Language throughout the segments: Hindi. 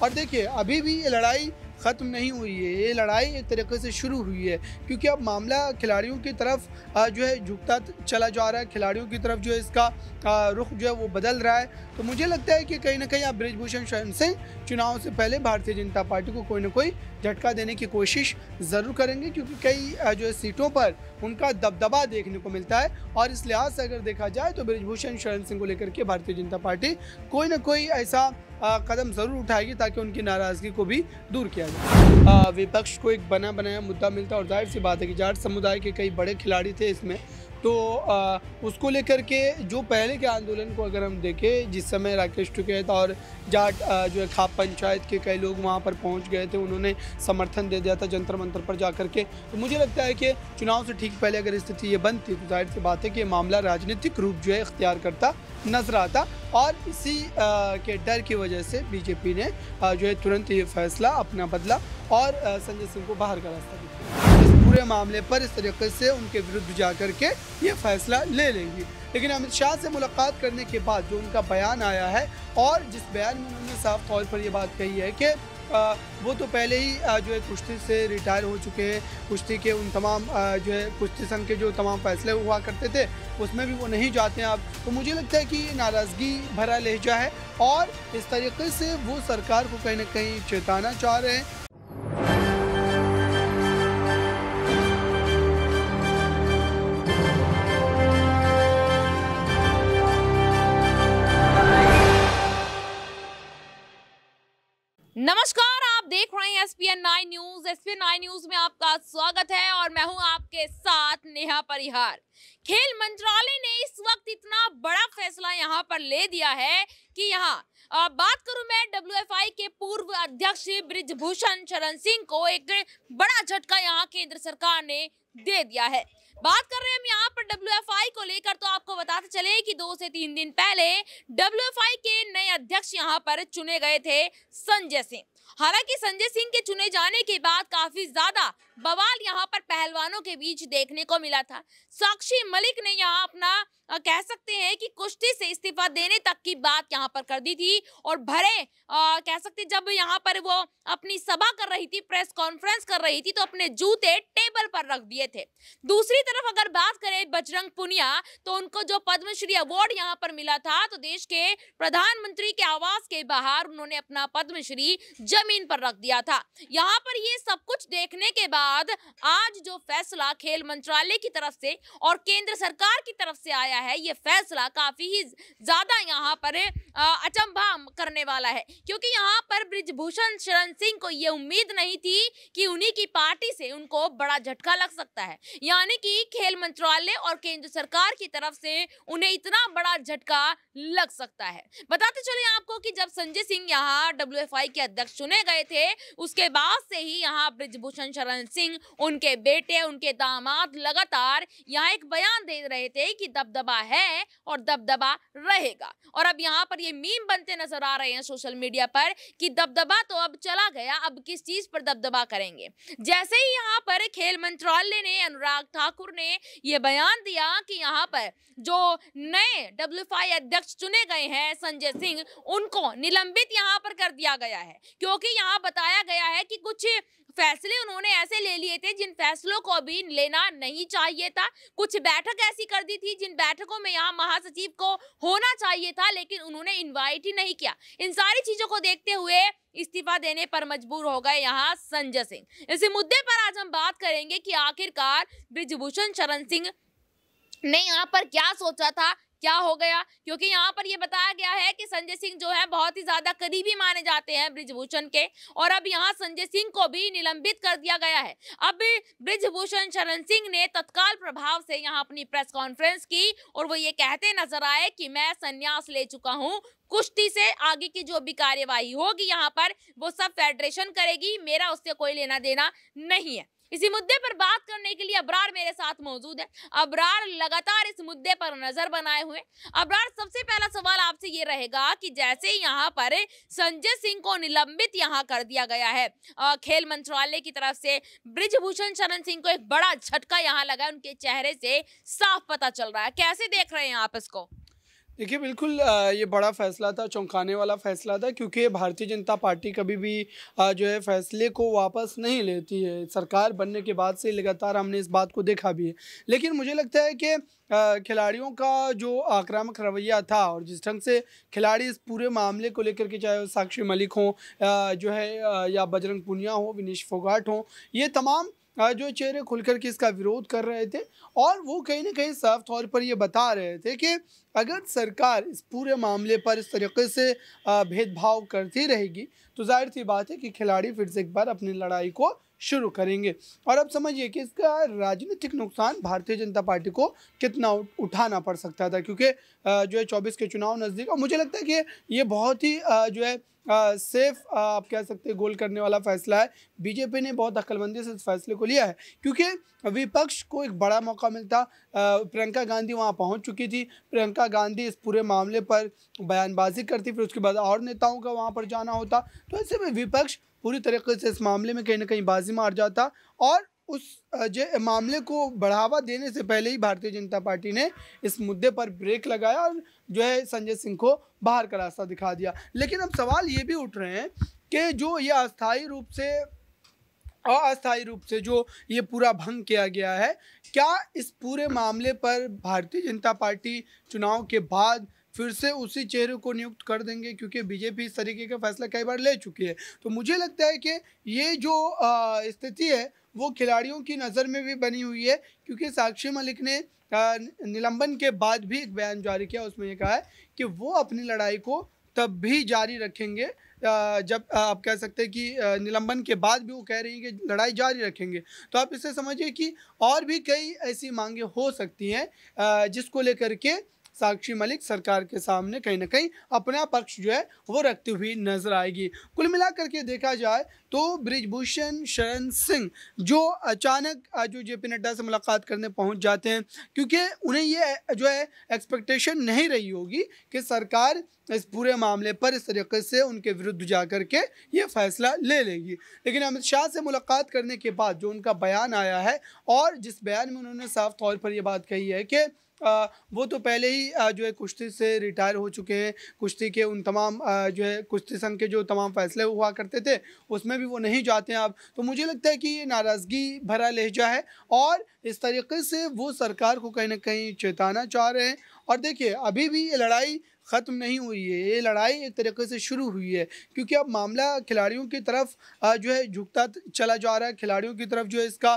और देखिए अभी भी ये लड़ाई ख़त्म नहीं हुई है, ये लड़ाई एक तरीके से शुरू हुई है, क्योंकि अब मामला खिलाड़ियों की तरफ जो है झुकता चला जा रहा है, खिलाड़ियों की तरफ जो है इसका रुख जो है वो बदल रहा है। तो मुझे लगता है कि कहीं न कहीं अब बृजभूषण शरण सिंह चुनाव से पहले भारतीय जनता पार्टी को कोई न कोई झटका देने की कोशिश ज़रूर करेंगे, क्योंकि कई जो है सीटों पर उनका दबदबा देखने को मिलता है। और इस लिहाज से अगर देखा जाए तो बृजभूषण शरण सिंह को लेकर के भारतीय जनता पार्टी कोई न कोई ऐसा कदम ज़रूर उठाएगी ताकि उनकी नाराज़गी को भी दूर किया जाए। विपक्ष को एक बना बनाया मुद्दा मिलता है और जाहिर सी बात है कि जाट समुदाय के कई बड़े खिलाड़ी थे इसमें, तो उसको लेकर के जो पहले के आंदोलन को अगर हम देखें, जिस समय राकेश टिकैत और जाट जो है खाप पंचायत के कई लोग वहाँ पर पहुँच गए थे, उन्होंने समर्थन दे दिया था जंतर मंतर पर जाकर के। तो मुझे लगता है कि चुनाव से ठीक पहले अगर स्थिति ये बनती तो जाहिर सी बात है कि ये मामला राजनीतिक रूप जो है इख्तियार करता नजर आता, और इसी के डर की वजह से बीजेपी ने जो है तुरंत ये फैसला अपना बदला और संजय सिंह को बाहर का रास्ता दिया। इस पूरे मामले पर इस तरीके से उनके विरुद्ध जाकर के ये फैसला ले लेंगी। लेकिन अमित शाह से मुलाकात करने के बाद जो उनका बयान आया है, और जिस बयान में उन्होंने साफ तौर पर ये बात कही है कि वो तो पहले ही जो है कुश्ती से रिटायर हो चुके हैं, कुश्ती के उन तमाम जो है कुश्ती संघ के जो तमाम फैसले हुआ करते थे उसमें भी वो नहीं जाते हैं अब। तो मुझे लगता है कि ये नाराज़गी भरा लहजा है और इस तरीके से वो सरकार को कहीं ना कहीं चेताना चाह रहे हैं। नमस्कार, आप देख रहे हैं एसपीएन 9 न्यूज। एसपीएन 9 न्यूज में आपका स्वागत है और मैं हूं आपके साथ नेहा परिहार। खेल मंत्रालय ने इस वक्त इतना बड़ा फैसला यहां पर ले दिया है कि यहां बात करूं मैं डब्ल्यूएफआई के पूर्व अध्यक्ष बृजभूषण शरण सिंह को एक बड़ा झटका यहां केंद्र सरकार ने दे दिया है। बात कर रहे हैं हम यहाँ पर डब्ल्यूएफआई को लेकर, तो आपको बताते चले कि 2 से 3 दिन पहले डब्ल्यूएफआई के नए अध्यक्ष यहाँ पर चुने गए थे संजय सिंह। हालांकि संजय सिंह के चुने जाने के बाद काफी ज्यादा बवाल यहाँ पर पहलवानों के बीच देखने को मिला था। साक्षी मलिक ने यहाँ अपना कह सकते हैं कि कुश्ती से इस्तीफा देने तक की बात यहाँ पर कर दी थी, और भरे कह सकते जब यहाँ पर वो अपनी सभा कर रही थी, प्रेस कॉन्फ्रेंस कर रही थी, तो अपने जूते टेबल पर रख दिए थे। दूसरी तरफ अगर बात करें बजरंग पुनिया, तो उनको जो पद्मश्री अवार्ड यहाँ पर मिला था, तो देश के प्रधानमंत्री के आवास के बाहर उन्होंने अपना पद्मश्री जमीन पर रख दिया था। यहाँ पर ये सब कुछ देखने के बाद आज जो फैसला खेल मंत्रालय की तरफ से और केंद्र सरकार की तरफ से आया है, ये फैसला काफी ही ज्यादा यहाँ पर अचंभा करने वाला है, क्योंकि यहाँ पर बृजभूषण शरण सिंह को ये उम्मीद नहीं थी कि उन्हीं की पार्टी से उनको बड़ा झटका लग सकता है, यानी कि खेल मंत्रालय और केंद्र सरकार की तरफ से उन्हें इतना बड़ा झटका लग सकता है। बताते चले आपको कि जब संजय सिंह यहाँ डब्ल्यूएफआई के अध्यक्ष चुने गए थे, उसके बाद से ही यहाँ बृजभूषण शरण सिंह, उनके बेटे, उनके दामाद लगातार यहाँ एक बयान दे रहे थे कि दबदबा है और दबदबा रहेगा। और अब यहाँ पर ये मीम बनते नजर आ रहे हैं सोशल मीडिया पर कि दबदबा तो अब चला गया, अब किस चीज पर दबदबा करेंगे। जैसे ही यहाँ पर खेल मंत्रालय ने, अनुराग ठाकुर ने ये बयान दिया कि यहाँ पर जो नए डब्ल्यूएफआई अध्यक्ष चुने गए हैं संजय सिंह, उनको निलंबित यहाँ पर कर दिया गया है, क्योंकि यहाँ बताया गया है कि कुछ फैसले उन्होंने ऐसे ले लिए थे जिन फैसलों को अभी लेना नहीं चाहिए था। कुछ बैठक ऐसी कर दी थी जिन बैठकों में यहाँ महासचिव को होना चाहिए था, लेकिन उन्होंने इनवाइट ही नहीं किया। इन सारी चीजों को देखते हुए इस्तीफा देने पर मजबूर हो गए यहाँ संजय सिंह। इसी मुद्दे पर आज हम बात करेंगे कि आखिरकार बृजभूषण शरण सिंह ने यहाँ पर क्या सोचा था, क्या हो गया, क्योंकि यहाँ पर ये बताया गया है कि संजय सिंह जो है बहुत ही ज्यादा करीबी माने जाते हैं बृजभूषण के, और अब यहाँ संजय सिंह को भी निलंबित कर दिया गया है। अब बृजभूषण शरण सिंह ने तत्काल प्रभाव से यहाँ अपनी प्रेस कॉन्फ्रेंस की और वो ये कहते नजर आए कि मैं संन्यास ले चुका हूँ कुश्ती से, आगे की जो भी कार्यवाही होगी यहाँ पर वो सब फेडरेशन करेगी, मेरा उससे कोई लेना देना नहीं है। इसी मुद्दे पर बात करने के लिए अबरार मेरे साथ मौजूद है। अबरार लगातार इस मुद्दे पर नजर बनाए हुए। अबरार, सबसे पहला सवाल आपसे ये रहेगा कि जैसे यहाँ पर संजय सिंह को निलंबित यहाँ कर दिया गया है खेल मंत्रालय की तरफ से, बृजभूषण शरण सिंह को एक बड़ा झटका यहाँ लगा, उनके चेहरे से साफ पता चल रहा है, कैसे देख रहे हैं आप इसको? देखिए, बिल्कुल ये बड़ा फ़ैसला था, चौंकाने वाला फ़ैसला था, क्योंकि भारतीय जनता पार्टी कभी भी जो है फ़ैसले को वापस नहीं लेती है। सरकार बनने के बाद से लगातार हमने इस बात को देखा भी है। लेकिन मुझे लगता है कि खिलाड़ियों का जो आक्रामक रवैया था और जिस ढंग से खिलाड़ी इस पूरे मामले को लेकर के, चाहे वो साक्षी मलिक हों जो है या बजरंग पूनिया हो, विनेश फोगाट हों, ये तमाम जो चेहरे खुल कर के इसका विरोध कर रहे थे और वो कहीं न कहीं साफ तौर पर ये बता रहे थे कि अगर सरकार इस पूरे मामले पर इस तरीके से भेदभाव करती रहेगी, तो ज़ाहिर-सी बात है कि खिलाड़ी फिर से एक बार अपनी लड़ाई को शुरू करेंगे। और अब समझिए कि इसका राजनीतिक नुकसान भारतीय जनता पार्टी को कितना उठाना पड़ सकता था, क्योंकि जो है 24 के चुनाव नज़दीक, और मुझे लगता है कि ये बहुत ही जो है सेफ आप कह सकते हैं गोल करने वाला फ़ैसला है। बीजेपी ने बहुत अक्लमंदी से इस फ़ैसले को लिया है, क्योंकि विपक्ष को एक बड़ा मौका मिलता। प्रियंका गांधी वहां पहुंच चुकी थी। प्रियंका गांधी इस पूरे मामले पर बयानबाजी करती, फिर उसके बाद और नेताओं का वहां पर जाना होता, तो ऐसे में विपक्ष पूरी तरीके से इस मामले में कहीं ना कहीं बाजी मार जाता और उस मामले को बढ़ावा देने से पहले ही भारतीय जनता पार्टी ने इस मुद्दे पर ब्रेक लगाया और जो है संजय सिंह को बाहर का रास्ता दिखा दिया। लेकिन अब सवाल ये भी उठ रहे हैं कि जो ये अस्थायी रूप से जो ये पूरा भंग किया गया है, क्या इस पूरे मामले पर भारतीय जनता पार्टी चुनाव के बाद फिर से उसी चेहरे को नियुक्त कर देंगे, क्योंकि बीजेपी इस तरीके का फैसला कई बार ले चुकी है। तो मुझे लगता है कि ये जो स्थिति है वो खिलाड़ियों की नज़र में भी बनी हुई है, क्योंकि साक्षी मलिक ने निलंबन के बाद भी एक बयान जारी किया, उसमें ये कहा है कि वो अपनी लड़ाई को तब भी जारी रखेंगे जब आप कह सकते हैं कि निलंबन के बाद भी वो कह रही हैं कि लड़ाई जारी रखेंगे। तो आप इससे समझिए कि और भी कई ऐसी मांगे हो सकती हैं जिसको लेकर के साक्षी मलिक सरकार के सामने कहीं ना कहीं अपना पक्ष जो है वो रखती हुई नजर आएगी। कुल मिलाकर के देखा जाए तो बृजभूषण शरण सिंह जो अचानक जो जेपी नड्डा से मुलाकात करने पहुंच जाते हैं, क्योंकि उन्हें ये जो है एक्सपेक्टेशन नहीं रही होगी कि सरकार इस पूरे मामले पर इस तरीके से उनके विरुद्ध जा कर के ये फैसला ले लेगी। लेकिन अमित शाह से मुलाकात करने के बाद जो उनका बयान आया है और जिस बयान में उन्होंने साफ तौर पर ये बात कही है कि वो तो पहले ही जो है कुश्ती से रिटायर हो चुके हैं, कुश्ती के उन तमाम जो है कुश्ती संघ के जो तमाम फैसले हुआ करते थे उसमें भी वो नहीं जाते हैं अब। तो मुझे लगता है कि ये नाराज़गी भरा लहजा है और इस तरीके से वो सरकार को कहीं ना कहीं चेताना चाह रहे हैं। और देखिए, अभी भी ये लड़ाई ख़त्म नहीं हुई है, ये लड़ाई एक तरीके से शुरू हुई है, क्योंकि अब मामला खिलाड़ियों की तरफ जो है झुकता चला जा रहा है, खिलाड़ियों की तरफ जो है इसका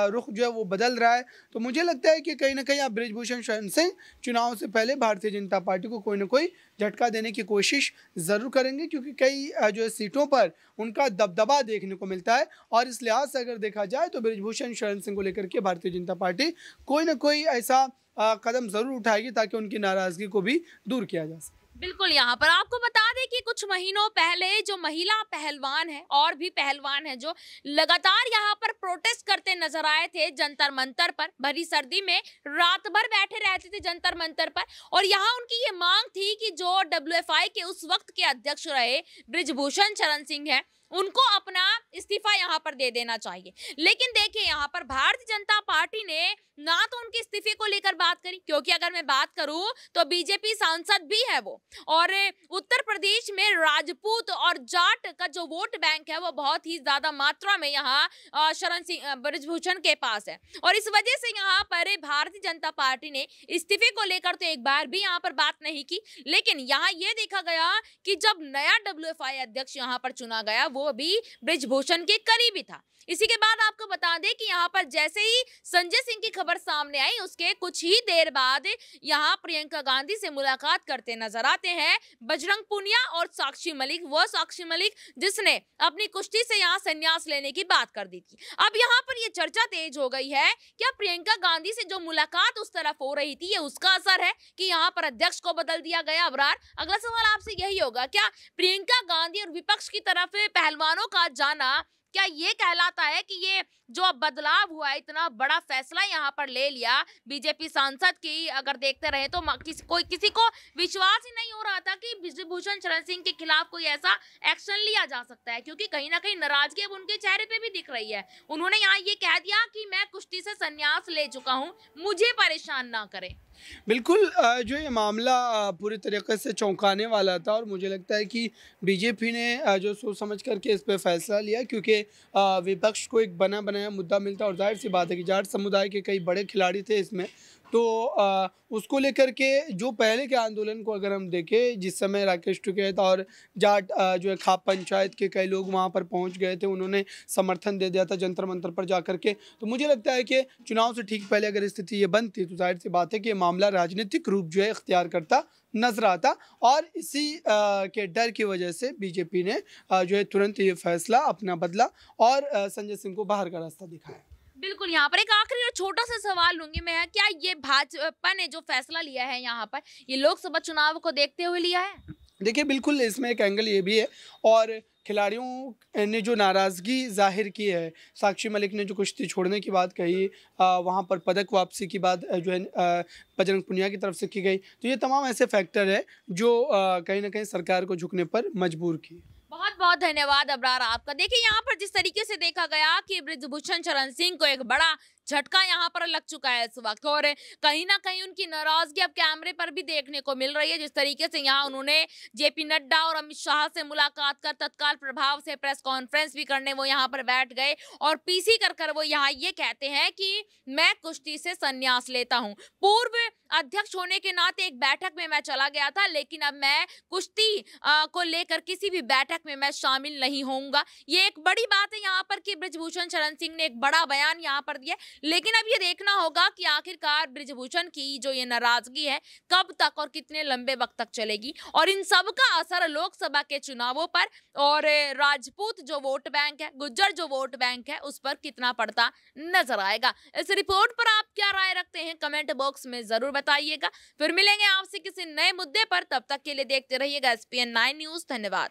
रुख जो है वो बदल रहा है। तो मुझे लगता है कि कहीं ना कहीं अब बृजभूषण शरण सिंह चुनाव से पहले भारतीय जनता पार्टी को कोई ना कोई झटका देने की कोशिश ज़रूर करेंगे, क्योंकि कई जो है सीटों पर उनका दबदबा देखने को मिलता है। और इस लिहाज से अगर देखा जाए तो बृजभूषण शरण सिंह को लेकर के भारतीय जनता पार्टी कोई ना कोई ऐसा कदम ज़रूर उठाएगी ताकि उनकी नाराज़गी को भी दूर किया जा सके। बिल्कुल, यहाँ पर आपको बता दें कि कुछ महीनों पहले जो महिला पहलवान है और भी पहलवान है जो लगातार यहाँ पर प्रोटेस्ट करते नजर आए थे जंतर मंतर पर, भरी सर्दी में रात भर बैठे रहते थे जंतर मंतर पर, और यहाँ उनकी ये मांग थी कि जो डब्ल्यूएफआई के उस वक्त के अध्यक्ष रहे बृजभूषण शरण सिंह है उनको अपना इस्तीफा यहाँ पर दे देना चाहिए। लेकिन देखिए, यहाँ पर भारतीय जनता पार्टी ने ना तो उनके इस्तीफे को लेकर बात करी, क्योंकि अगर मैं बात करूं तो बीजेपी सांसद भी है वो, और उत्तर प्रदेश में राजपूत और जाट का जो वोट बैंक है वो बहुत ही ज्यादा मात्रा में यहाँ शरण सिंह बृजभूषण के पास है, और इस वजह से यहाँ पर भारतीय जनता पार्टी ने इस्तीफे को लेकर तो एक बार भी यहाँ पर बात नहीं की। लेकिन यहाँ ये देखा गया कि जब नया डब्ल्यूएफआई अध्यक्ष यहाँ पर चुना गया वो भी बृजभूषण के करीबी था। इसी के बाद आपको बता दें कि यहाँ पर जैसे ही संजय सिंह की खबर सामने आई उसके कुछ ही देर बाद यहाँ प्रियंका गांधी से मुलाकात करते नजर आते हैं बजरंग पूनिया और साक्षी मलिक, वो साक्षी मलिक जिसने अपनी कुश्ती से यहाँ संन्यास लेने की बात कर दी थी। अब यहाँ पर ये चर्चा तेज हो गई है, क्या प्रियंका गांधी से जो मुलाकात उस तरफ हो रही थी ये उसका असर है कि यहाँ पर अध्यक्ष को बदल दिया गया। अबरार, अगला सवाल आपसे यही होगा, क्या प्रियंका गांधी और विपक्ष की तरफ पहलवानों का जाना क्या ये कहलाता है कि ये जो अब बदलाव हुआ है, इतना बड़ा फैसला यहाँ पर ले लिया बीजेपी सांसद की, अगर देखते रहे तो किसी को विश्वास ही नहीं हो रहा था कि बृजभूषण शरण सिंह के खिलाफ कोई ऐसा एक्शन लिया जा सकता है, क्योंकि कहीं ना कहीं नाराजगी अब उनके चेहरे पे भी दिख रही है। उन्होंने यहाँ ये कह दिया कि मैं कुश्ती से संन्यास ले चुका हूँ, मुझे परेशान ना करें। बिल्कुल जो ये मामला पूरी तरीके से चौंकाने वाला था और मुझे लगता है कि बीजेपी ने जो सोच समझ करके इस पे फैसला लिया, क्योंकि विपक्ष को एक बना बनाया मुद्दा मिलता, और जाहिर सी बात है कि जाट समुदाय के कई बड़े खिलाड़ी थे इसमें। तो उसको लेकर के जो पहले के आंदोलन को अगर हम देखें, जिस समय राकेश टिकैत और जाट जो है खाप पंचायत के कई लोग वहाँ पर पहुँच गए थे, उन्होंने समर्थन दे दिया था जंतर मंतर पर जा करके। तो मुझे लगता है कि चुनाव से ठीक पहले अगर स्थिति ये बनती तो जाहिर सी बात है कि ये मामला राजनीतिक रूप जो है इख्तियार करता नजर आता, और इसी के डर की वजह से बीजेपी ने जो है तुरंत ये फैसला अपना बदला और संजय सिंह को बाहर का रास्ता दिखाया। बिल्कुल, यहाँ पर एक आखिरी और छोटा सा सवाल लूंगी मैं, क्या ये भाजपा ने जो फैसला लिया है यहाँ पर, ये लोकसभा चुनाव को देखते हुए लिया है? देखिए, बिल्कुल इसमें एक एंगल ये भी है, और खिलाड़ियों ने जो नाराज़गी ज़ाहिर की है, साक्षी मलिक ने जो कुश्ती छोड़ने की बात कही, वहाँ पर पदक वापसी की बात जो है बजरंग पुनिया की तरफ से की गई, तो ये तमाम ऐसे फैक्टर हैं जो कहीं न कहीं सरकार को झुकने पर मजबूर किए। बहुत बहुत धन्यवाद अबरार आपका। देखिए यहाँ पर जिस तरीके से देखा गया कि बृजभूषण शरण सिंह को एक बड़ा झटका यहाँ पर लग चुका है इस वक्त, और कहीं ना कहीं उनकी नाराजगी अब कैमरे पर भी देखने को मिल रही है। जिस तरीके से यहाँ उन्होंने जेपी नड्डा और अमित शाह से मुलाकात कर तत्काल प्रभाव से प्रेस कॉन्फ्रेंस भी करने वो यहाँ पर बैठ गए, और पीसी कर वो यहाँ ये कहते हैं कि मैं कुश्ती से संन्यास लेता हूँ। पूर्व अध्यक्ष होने के नाते एक बैठक में मैं चला गया था, लेकिन अब मैं कुश्ती को लेकर किसी भी बैठक में मैं शामिल नहीं होऊंगा। ये एक बड़ी बात है यहाँ पर कि बृजभूषण शरण सिंह ने एक बड़ा बयान यहाँ पर दिया। लेकिन अब ये देखना होगा कि आखिरकार बृजभूषण की जो ये नाराजगी है कब तक और कितने लंबे वक्त तक चलेगी, और इन सब का असर लोकसभा के चुनावों पर और राजपूत जो वोट बैंक है, गुज्जर जो वोट बैंक है, उस पर कितना पड़ता नजर आएगा। इस रिपोर्ट पर आप क्या राय रखते हैं कमेंट बॉक्स में जरूर बताइएगा। फिर मिलेंगे आपसे किसी नए मुद्दे पर, तब तक के लिए देखते रहिएगा SPN 9 न्यूज। धन्यवाद।